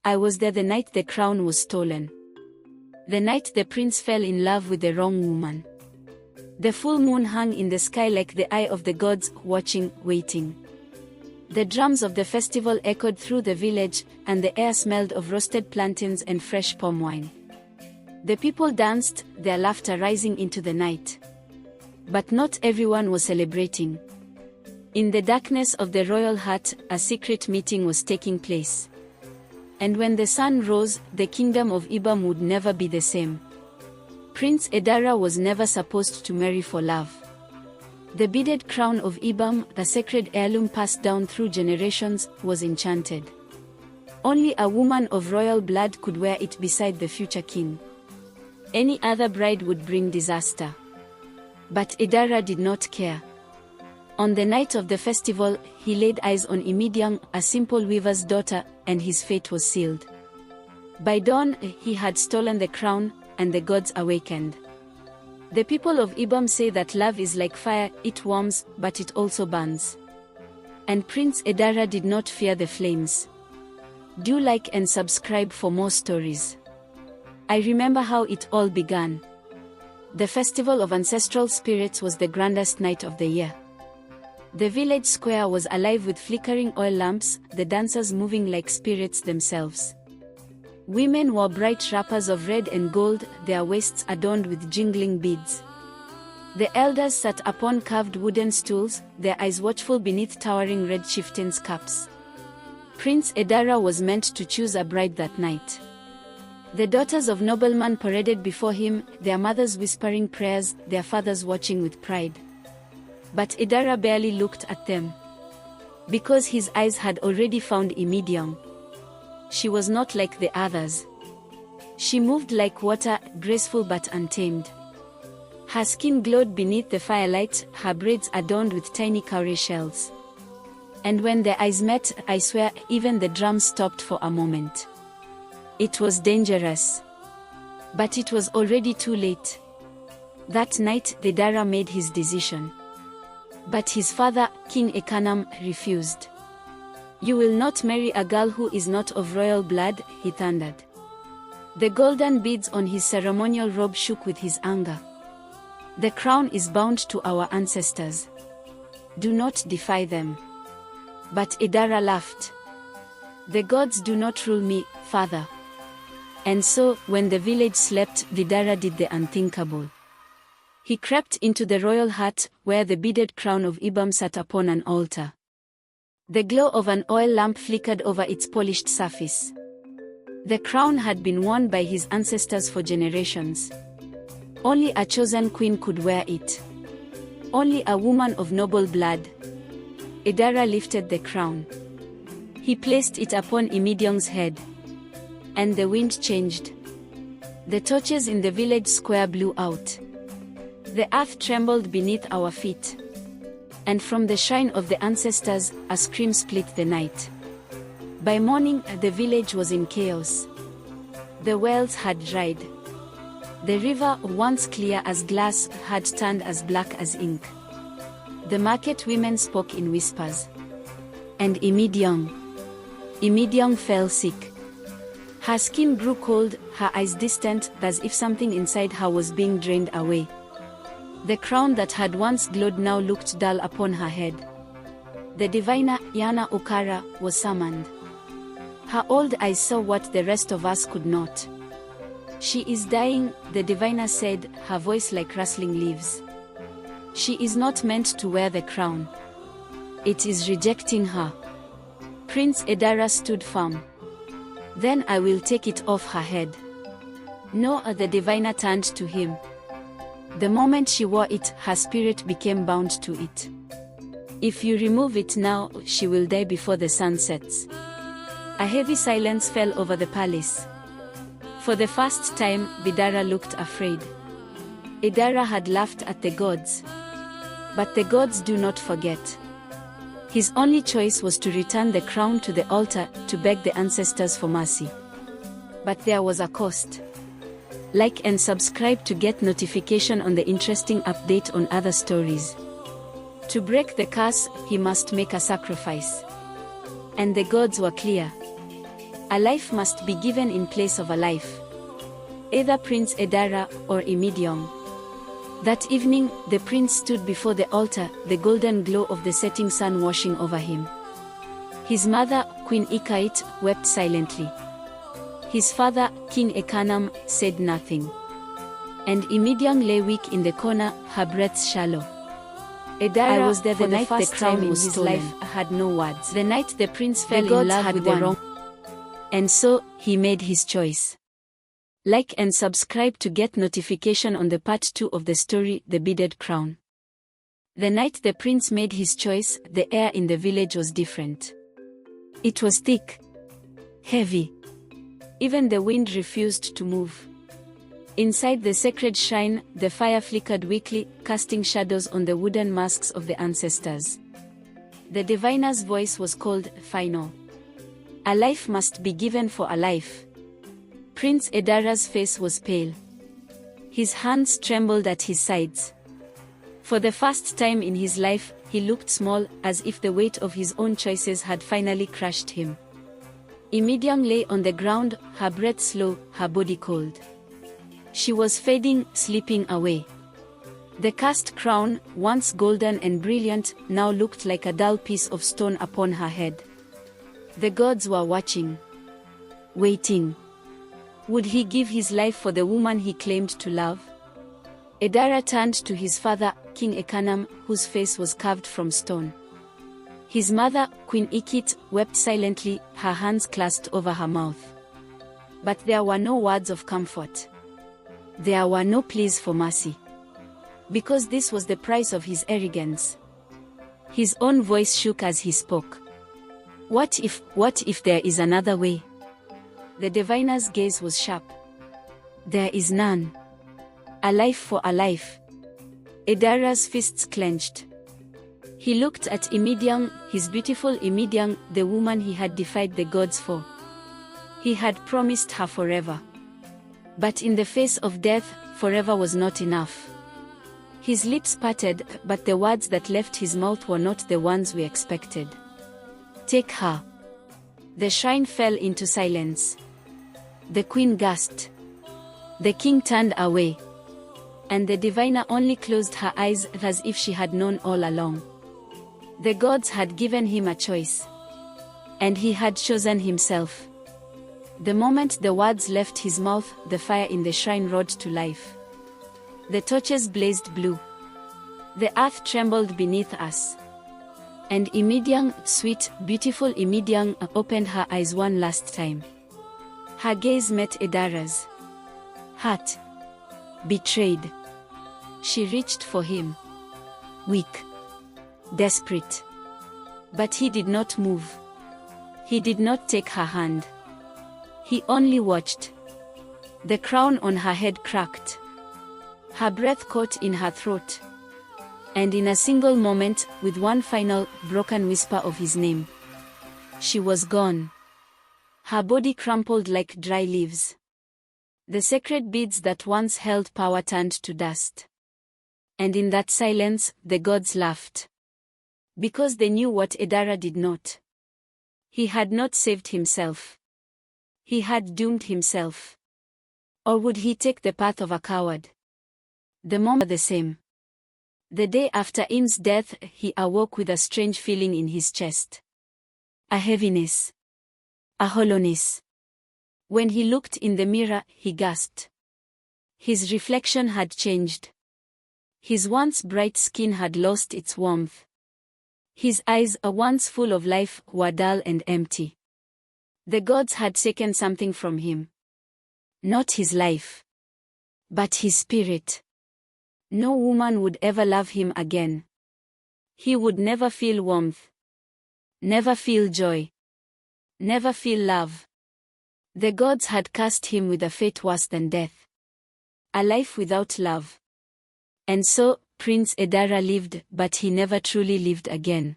I was there the night the crown was stolen. The night the prince fell in love with the wrong woman. The full moon hung in the sky like the eye of the gods, watching, waiting. The drums of the festival echoed through the village, and the air smelled of roasted plantains and fresh palm wine. The people danced, their laughter rising into the night. But not everyone was celebrating. In the darkness of the royal hut, a secret meeting was taking place. And when the sun rose, the kingdom of Ibam would never be the same. Prince Edara was never supposed to marry for love. The beaded crown of Ibam, the sacred heirloom passed down through generations, was enchanted. Only a woman of royal blood could wear it beside the future king. Any other bride would bring disaster. But Edara did not care. On the night of the festival, he laid eyes on Imidiang, a simple weaver's daughter, and his fate was sealed. By dawn, he had stolen the crown, and the gods awakened. The people of Ibam say that love is like fire, it warms, but it also burns. And Prince Edara did not fear the flames. Do like and subscribe for more stories. I remember how it all began. The festival of ancestral spirits was the grandest night of the year. The village square was alive with flickering oil lamps, the dancers moving like spirits themselves. Women wore bright wrappers of red and gold, their waists adorned with jingling beads. The elders sat upon carved wooden stools, their eyes watchful beneath towering red chieftains' caps. Prince Edara was meant to choose a bride that night. The daughters of noblemen paraded before him, their mothers whispering prayers, their fathers watching with pride. But Edara barely looked at them. Because his eyes had already found Imidiang. She was not like the others. She moved like water, graceful but untamed. Her skin glowed beneath the firelight, her braids adorned with tiny cowrie shells. And when their eyes met, I swear, even the drums stopped for a moment. It was dangerous. But it was already too late. That night, Edara made his decision. But his father, King Ekanam, refused. "You will not marry a girl who is not of royal blood," he thundered. The golden beads on his ceremonial robe shook with his anger. "The crown is bound to our ancestors. Do not defy them." But Edara laughed. "The gods do not rule me, father." And so, when the village slept, Edara did the unthinkable. He crept into the royal hut, where the beaded crown of Ibam sat upon an altar. The glow of an oil lamp flickered over its polished surface. The crown had been worn by his ancestors for generations. Only a chosen queen could wear it. Only a woman of noble blood. Edara lifted the crown. He placed it upon Imidiang's head. And the wind changed. The torches in the village square blew out. The earth trembled beneath our feet. And from the shrine of the ancestors, a scream split the night. By morning, the village was in chaos. The wells had dried. The river, once clear as glass, had turned as black as ink. The market women spoke in whispers. And Imidiang fell sick. Her skin grew cold, her eyes distant, as if something inside her was being drained away. The crown that had once glowed now looked dull upon her head. The diviner, Yana Okara, was summoned. Her old eyes saw what the rest of us could not. "She is dying," the diviner said, her voice like rustling leaves. "She is not meant to wear the crown. It is rejecting her." Prince Edara stood firm. "Then I will take it off her head." "No," the diviner turned to him. The moment she wore it, her spirit became bound to it. "If you remove it now, she will die before the sun sets." A heavy silence fell over the palace. For the first time, Edara looked afraid. Edara had laughed at the gods. But the gods do not forget. His only choice was to return the crown to the altar, to beg the ancestors for mercy. But there was a cost. Like and subscribe to get notification on the interesting update on other stories. To break the curse, he must make a sacrifice. And the gods were clear. A life must be given in place of a life. Either Prince Edara or Imidiong. That evening, the prince stood before the altar, the golden glow of the setting sun washing over him. His mother, Queen Ikait, wept silently. His father, King Ekanam, said nothing. And Imidiong lay weak in the corner, her breath shallow. Edara was there the night the crown was stolen. His life had no words. The night the prince fell in love with the wrong. And so, he made his choice. Like and subscribe to get notification on the part 2 of the story, The Beaded Crown. The night the prince made his choice, the air in the village was different. It was thick, heavy. Even the wind refused to move. Inside the sacred shrine, the fire flickered weakly, casting shadows on the wooden masks of the ancestors. The diviner's voice was called, final. A life must be given for a life. Prince Edara's face was pale. His hands trembled at his sides. For the first time in his life, he looked small, as if the weight of his own choices had finally crushed him. Imidiong lay on the ground, her breath slow, her body cold. She was fading, slipping away. The cast crown, once golden and brilliant, now looked like a dull piece of stone upon her head. The gods were watching. Waiting. Would he give his life for the woman he claimed to love? Edara turned to his father, King Ekanam, whose face was carved from stone. His mother, Queen Ikit, wept silently, her hands clasped over her mouth. But there were no words of comfort. There were no pleas for mercy. Because this was the price of his arrogance. His own voice shook as he spoke. What if there is another way? The diviner's gaze was sharp. There is none. A life for a life. Edara's fists clenched. He looked at Imidiong, his beautiful Imidiong, the woman he had defied the gods for. He had promised her forever. But in the face of death, forever was not enough. His lips parted, but the words that left his mouth were not the ones we expected. Take her. The shrine fell into silence. The queen gasped. The king turned away. And the diviner only closed her eyes as if she had known all along. The gods had given him a choice. And he had chosen himself. The moment the words left his mouth, the fire in the shrine roared to life. The torches blazed blue. The earth trembled beneath us. And Imidiong, sweet, beautiful Imidiong, opened her eyes one last time. Her gaze met Edara's. Hurt. Betrayed. She reached for him. Weak. Desperate. But he did not move. He did not take her hand. He only watched. The crown on her head cracked. Her breath caught in her throat. And in a single moment, with one final, broken whisper of his name, she was gone. Her body crumpled like dry leaves. The sacred beads that once held power turned to dust. And in that silence, the gods laughed. Because they knew what Edara did not. He had not saved himself. He had doomed himself. Or would he take the path of a coward? The moment the same. The day after Im's death, he awoke with a strange feeling in his chest. A heaviness. A hollowness. When he looked in the mirror, he gasped. His reflection had changed. His once bright skin had lost its warmth. His eyes, once full of life, were dull and empty. The gods had taken something from him. Not his life. But his spirit. No woman would ever love him again. He would never feel warmth. Never feel joy. Never feel love. The gods had cursed him with a fate worse than death. A life without love. And so, Prince Edara lived, but he never truly lived again.